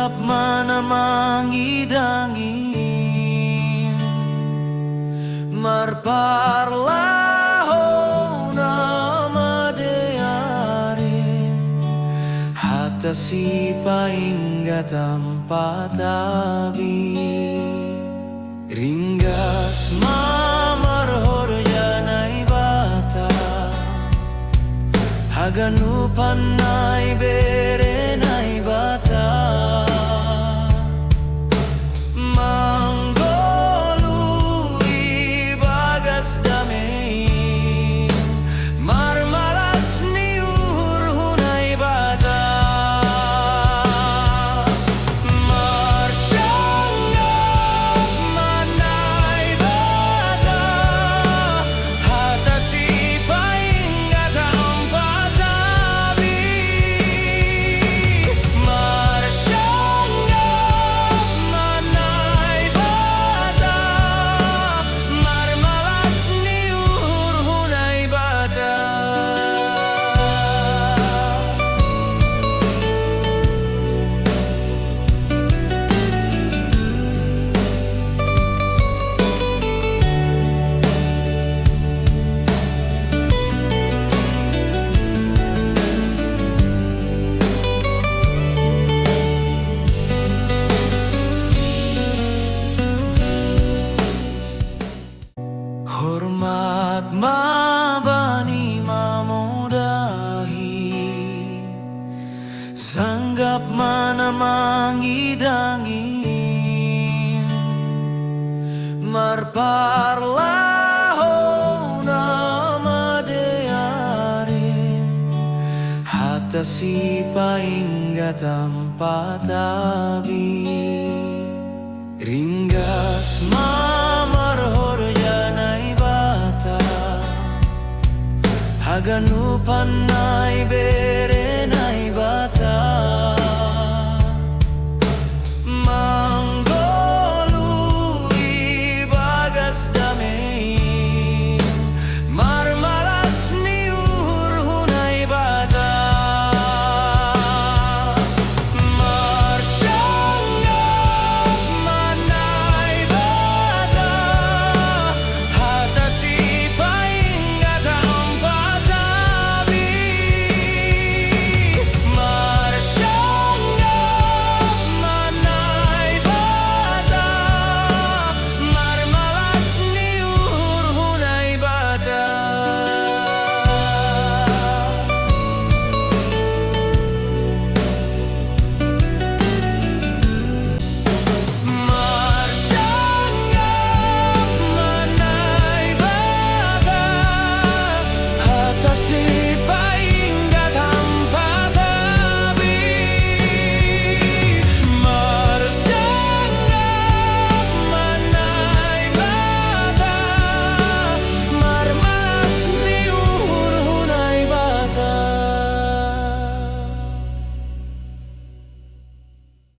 Sangap mana mangidangi Marparlahou nama dearin Hata Sipaingat Ampa Tabi Ringgas marhorja Naibata Haganupan ibere Naibata Manggoluh ibagas damei Marmalas ni uhur Naibata Marsangap Naibata Hata Sipaingat Ampa Tabi Marsangap Naibata Marmalas ni uhur Naibata. Hormat bani mamodahi Sangap mana mangidangi Marparlahou nama dearin Hata Sipaingat Ampa Tabi Ringgas marhorja Naibata Haganupan ibere